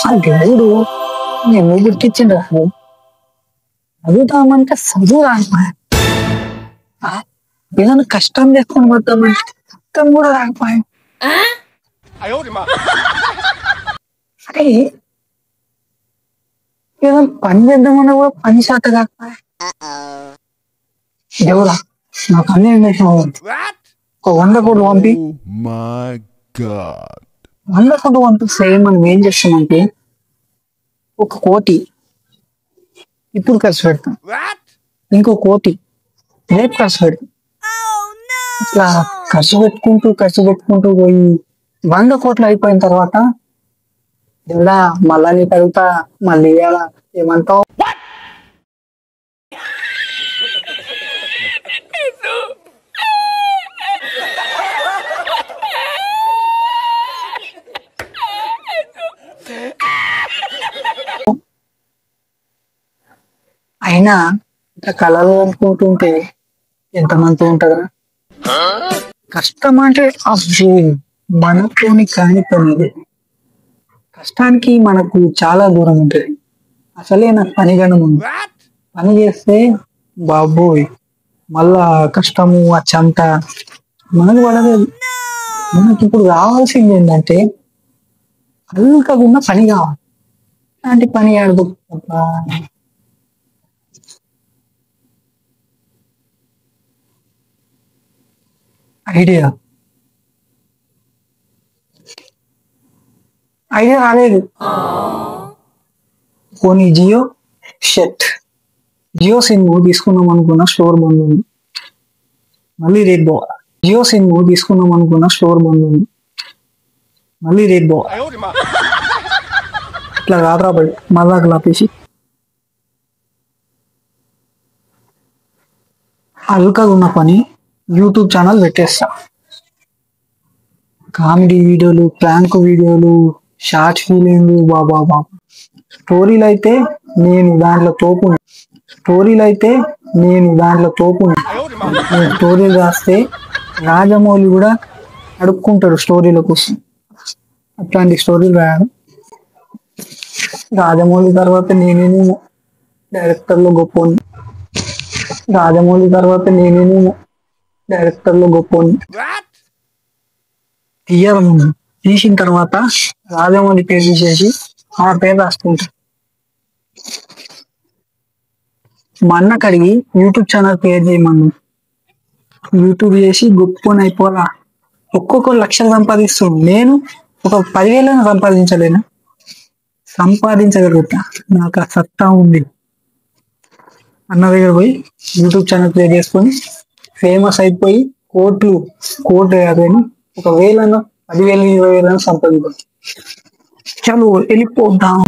ఆ దేవుడు నేను గుర్తించిండు అసలు చదువుతామంటే చదువు రాకపోయా ఏదైనా కష్టం చేసుకొని పోతామంటే కష్టం కూడా రాకపోయా అరే ఏదైనా పని చేద్దామన్నా కూడా పని శాత కాకపోయా దేవుడా నాకు అన్ని ఒక 100 కోట్లు పంపి 100 కోట్లు పంపిస్తే మనం ఏం చేస్తామంటే 1 కోటి ఇప్పుడు ఖర్చు పెడతాం, ఇంకో కోటి రేపు ఖర్చు పెడతాం. ఇట్లా ఖర్చు పెట్టుకుంటూ పోయి 100 కోట్లు అయిపోయిన తర్వాత దేవుడా మళ్ళా నీకు అడుగుతా మళ్ళీ ఇవ్వాలా ఏమంటావు? అయినా ఇట్లా కళలు అనుకుంటుంటే ఎంతమంది ఉంటారా? కష్టం అంటే అబ్బో మనతోని కాని పని ఇది. కష్టానికి మనకు చాలా దూరం ఉంటుంది. అసలే నాకు పని గణం ఉంది. పని చేస్తే బాబోయ్ మళ్ళా కష్టము ఆ చెమట మనకు పడలేదు. మనకి ఇప్పుడు కావాల్సింది ఏంటంటే అల్కగున్న పని కావాలి. అలాంటి పని ఆడదు ఐడియా రాలేదు. పోనీ జియో సిమ్ తీసుకున్నాం అనుకున్న స్టోర్ బంద్ ఉంది, మళ్ళీ రేపు పోవాలి. జియో సిమ్ తీసుకున్నాం అనుకున్న స్టోర్ బంద్ ఉంది, మళ్ళీ రేపు పోవాలి. ఇట్లా రాత్రా పడి మళ్ళా ఆపేసి అల్కగా ఉన్న పని యూట్యూబ్ ఛానల్ పెట్టేస్తా. కామెడీ వీడియోలు, ప్రాంక్ వీడియోలు, షార్ట్ ఫిలింలు, బాబా స్టోరీలు అయితే నేను దాంట్లో తోపుని. నేను స్టోరీలు రాస్తే రాజమౌళి కూడా అడుక్కుంటాడు స్టోరీల కోసం. అట్లాంటి స్టోరీలు రాయాలి. రాజమౌళి తర్వాత నేనేనేమో డైరెక్టర్లో గొప్పని. తీసిన తర్వాత రాజమౌళి పేరు తీసేసి ఆ పేరు రాసుకుంటా. మా అన్న కడిగి యూట్యూబ్ ఛానల్ పేరు చేయమన్నా, యూట్యూబ్ చేసి గొప్పని అయిపోలా. ఒక్కొక్కరు లక్షలు సంపాదిస్తుంది, నేను ఒక 10,000 సంపాదించగలుగుతా. నాకు ఆ సత్తా ఉంది. అన్న దగ్గర పోయి యూట్యూబ్ ఛానల్ క్రియేట్ చేసుకొని ఫేమస్ అయిపోయి కోట్లు కాదు ఒక 1,000, 10,000, 20,000 సంపాదించాలి. చలో వెళ్ళిపోద్దాం.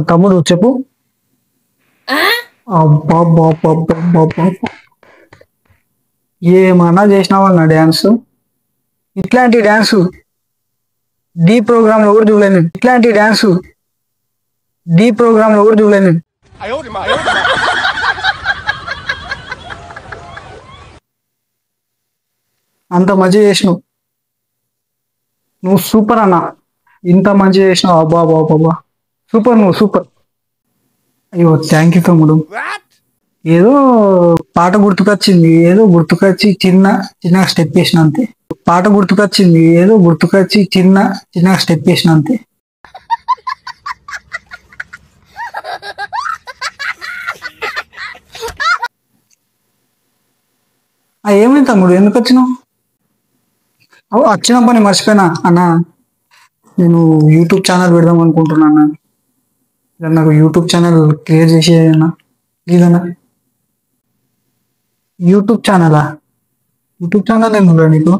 తమ్ముడు చెప్పు. ఏమన్నా చేసినావా నా డ్యాన్స్? ఇట్లాంటి డ్యాన్సు డి ప్రోగ్రామ్ లో కూడా చూడలేను. అంత మంచి చేసినావు నువ్వు. సూపర్ అన్న, ఇంత మంచి చేసినావు. అబ్బా సూపర్, నువ్వు సూపర్. అయ్యో థ్యాంక్ యూ తమ్ముడు. ఏదో పాట గుర్తుకొచ్చింది ఏదో గుర్తుకొచ్చి చిన్న చిన్న స్టెప్ వేసిన అంతే. పాట గుర్తుకొచ్చింది ఏదో గుర్తుకొచ్చి చిన్న చిన్న స్టెప్ వేసిన అంతే. ఏమైంది తమ్ముడు ఎందుకు వచ్చినావు? వచ్చిన పని మర్చిపోయినా అన్న, నేను యూట్యూబ్ ఛానల్ పెడదాం అనుకుంటున్నా అన్న. నాకు యూట్యూబ్ ఛానల్ క్రియేట్ చేసేయన్నా ప్లీజ్. యూట్యూబ్ ఛానలా? యూట్యూబ్ ఛానల్ ఎందుకు నీకు?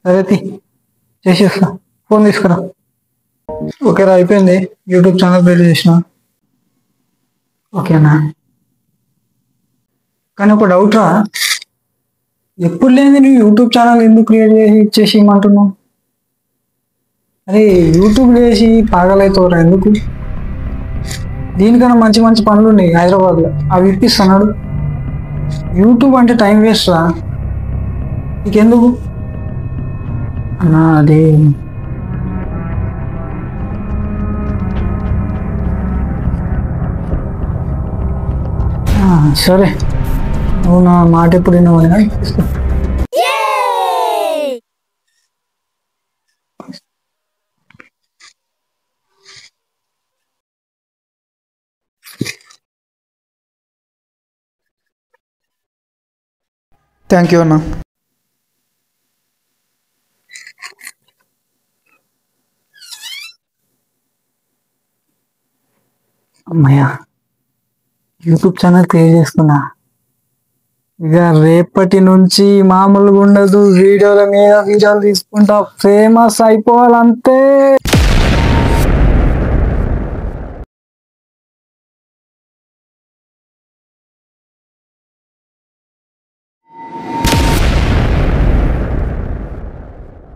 సరే చేసేస్తా, ఫోన్ తీసుకురా. ఓకేరా అయిపోయింది, యూట్యూబ్ ఛానల్ క్రియేట్ చేసిన. ఓకేనా, కానీ ఒక డౌట్ రా, ఎప్పుడు లేని నువ్వు యూట్యూబ్ ఛానల్ ఎందుకు క్రియేట్ చేసి ఇమ్మంటున్నావు? అరే యూట్యూబ్ చేసి పాగలవుతావురా ఎందుకు? దీనికన్నా మంచి మంచి పనులు ఉన్నాయి హైదరాబాద్లో, అవి ఇప్పిస్తున్నాడు. యూట్యూబ్ అంటే టైం వేస్ట్ రా నీకెందుకు అన్నా. అదే సరే, నువ్వు నా మాట ఎప్పుడు విన్నావు? థ్యాంక్ యూ అన్న. అమ్మయ్యా, యూట్యూబ్ ఛానల్ క్రియేట్ చేసుకున్నా. ఇక రేపటి నుంచి మామూలుగా ఉండదు, వీడియోల మీద వీడియోలు తీసుకుంటా ఫేమస్ అయిపోవాలంతే.